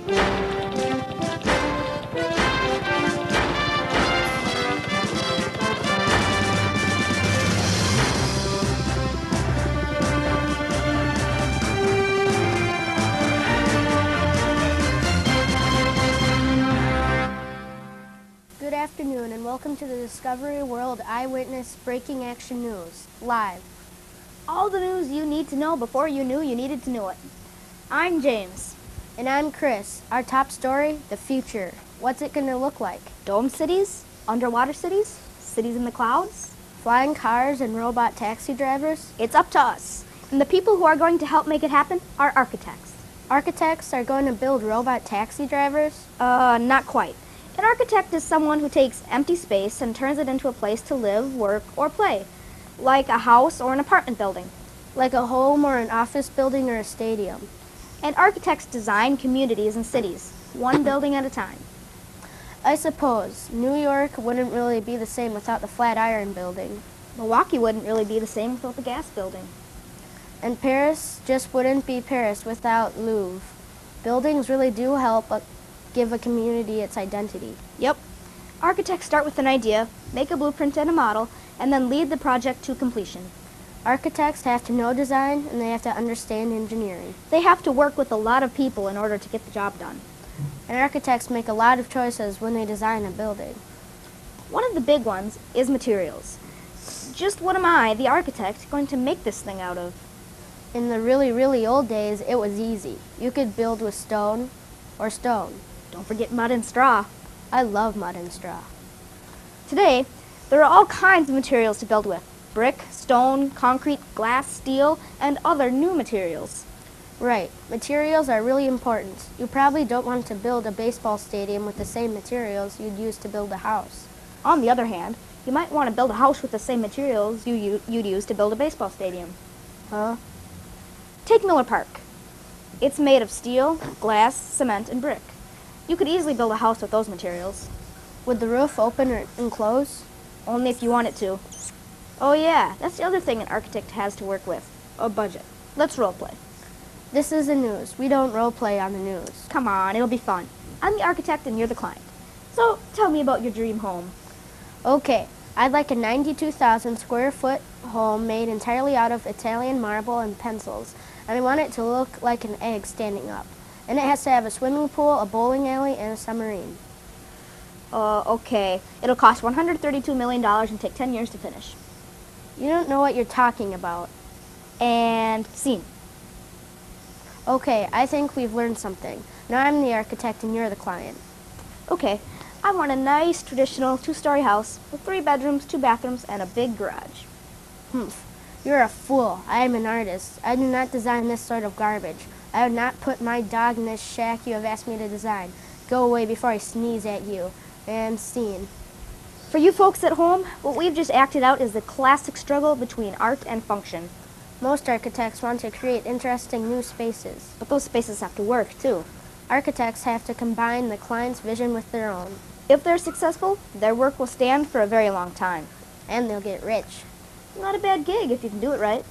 Good afternoon and welcome to the Discovery World Eyewitness Breaking Action News, live. All the news you need to know before you knew you needed to know it. I'm James. And I'm Chris. Our top story, the future. What's it going to look like? Dome cities? Underwater cities? Cities in the clouds? Flying cars and robot taxi drivers? It's up to us. And the people who are going to help make it happen are architects. Architects are going to build robot taxi drivers? Not quite. An architect is someone who takes empty space and turns it into a place to live, work, or play, like a house or an apartment building. Like a home or an office building or a stadium. And architects design communities and cities, one building at a time. I suppose New York wouldn't really be the same without the Flatiron Building. Milwaukee wouldn't really be the same without the gas building. And Paris just wouldn't be Paris without Louvre. Buildings really do help give a community its identity. Yep. Architects start with an idea, make a blueprint and a model, and then lead the project to completion. Architects have to know design and they have to understand engineering. They have to work with a lot of people in order to get the job done. And architects make a lot of choices when they design a building. One of the big ones is materials. Just what am I, the architect, going to make this thing out of? In the really, really old days, it was easy. You could build with stone or stone. Don't forget mud and straw. I love mud and straw. Today, there are all kinds of materials to build with. Brick, stone, concrete, glass, steel, and other new materials. Right. Materials are really important. You probably don't want to build a baseball stadium with the same materials you'd use to build a house. On the other hand, you might want to build a house with the same materials you'd use to build a baseball stadium. Huh? Take Miller Park. It's made of steel, glass, cement, and brick. You could easily build a house with those materials. Would the roof open and close? Only if you want it to. Oh yeah, that's the other thing an architect has to work with. A budget. Let's roleplay. This is the news. We don't roleplay on the news. Come on, it'll be fun. I'm the architect and you're the client. So tell me about your dream home. Okay, I'd like a 92,000 square foot home made entirely out of Italian marble and pencils, and I want it to look like an egg standing up. And it has to have a swimming pool, a bowling alley, and a submarine. Okay. It'll cost $132 million and take 10 years to finish. You don't know what you're talking about. And scene. Okay, I think we've learned something. Now I'm the architect and you're the client. Okay, I want a nice traditional 2-story house with 3 bedrooms, 2 bathrooms, and a big garage. Humph. You're a fool. I am an artist. I do not design this sort of garbage. I would not put my dog in this shack you have asked me to design. Go away before I sneeze at you. And scene. For you folks at home, what we've just acted out is the classic struggle between art and function. Most architects want to create interesting new spaces. But those spaces have to work, too. Architects have to combine the client's vision with their own. If they're successful, their work will stand for a very long time. And they'll get rich. Not a bad gig if you can do it right.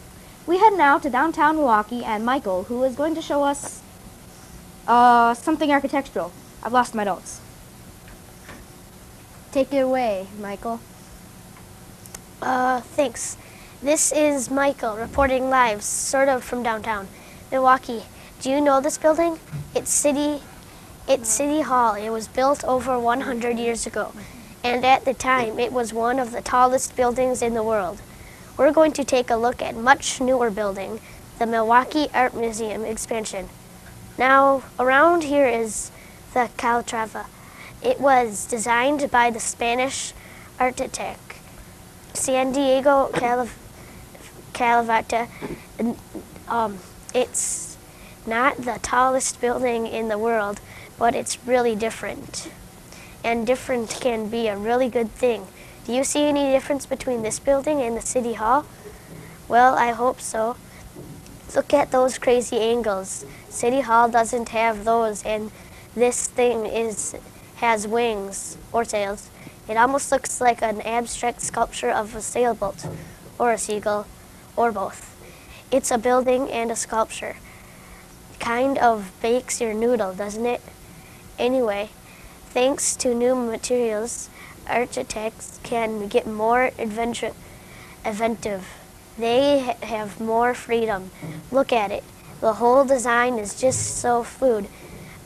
We head now to downtown Milwaukee and Michael, who is going to show us something architectural. I've lost my notes. Take it away, Michael. Thanks. This is Michael reporting live, sort of from downtown Milwaukee. Do you know this building? It's City Hall. It was built over 100 years ago, and at the time, it was one of the tallest buildings in the world. We're going to take a look at much newer building, the Milwaukee Art Museum expansion. Now, around here is the Calatrava. It was designed by the Spanish architect San Diego Calavata. It's not the tallest building in the world, but it's really different. And different can be a really good thing. Do you see any difference between this building and the City Hall? Well, I hope so. Look at those crazy angles. City Hall doesn't have those, and this thing has wings or sails. It almost looks like an abstract sculpture of a sailboat or a seagull or both. It's a building and a sculpture. Kind of bakes your noodle, doesn't it? Anyway, thanks to new materials, architects can get more inventive. They have more freedom. Look at it. The whole design is just so fluid.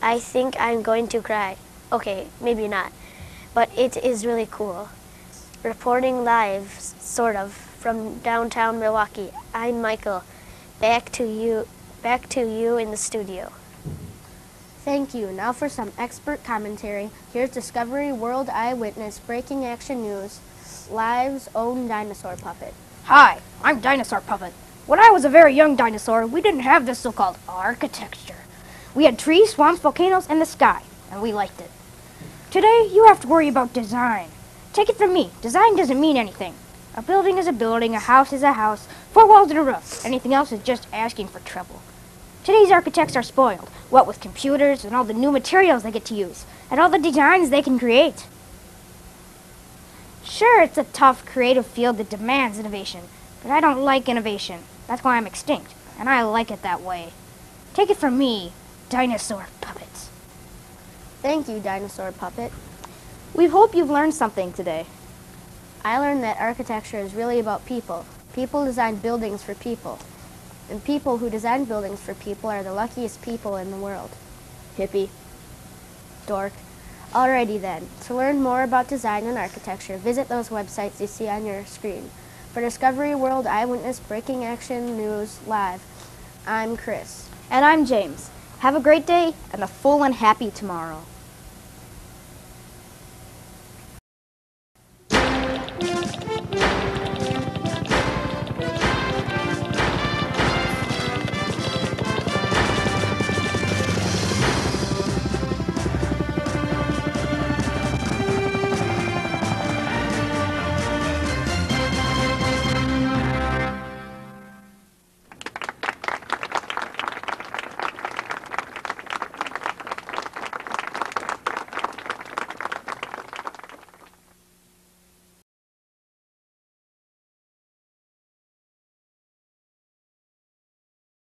I think I'm going to cry. Okay, maybe not. But it is really cool. Reporting live, sort of, from downtown Milwaukee. I'm Michael. Back to you in the studio. Thank you. Now for some expert commentary. Here's Discovery World Eyewitness Breaking Action News, Live's own dinosaur puppet. Hi, I'm Dinosaur Puppet. When I was a very young dinosaur, we didn't have this so-called architecture. We had trees, swamps, volcanoes, and the sky, and we liked it. Today, you have to worry about design. Take it from me, design doesn't mean anything. A building is a building, a house is a house, 4 walls and a roof. Anything else is just asking for trouble. Today's architects are spoiled, what with computers and all the new materials they get to use, and all the designs they can create. Sure, it's a tough, creative field that demands innovation, but I don't like innovation. That's why I'm extinct, and I like it that way. Take it from me, Dinosaur Puppet. Thank you, Dinosaur Puppet. We hope you've learned something today. I learned that architecture is really about people. People design buildings for people. And people who design buildings for people are the luckiest people in the world. Hippie. Dork. Alrighty then. To learn more about design and architecture, visit those websites you see on your screen. For Discovery World Eyewitness Breaking Action News Live, I'm Chris. And I'm James. Have a great day and a full and happy tomorrow.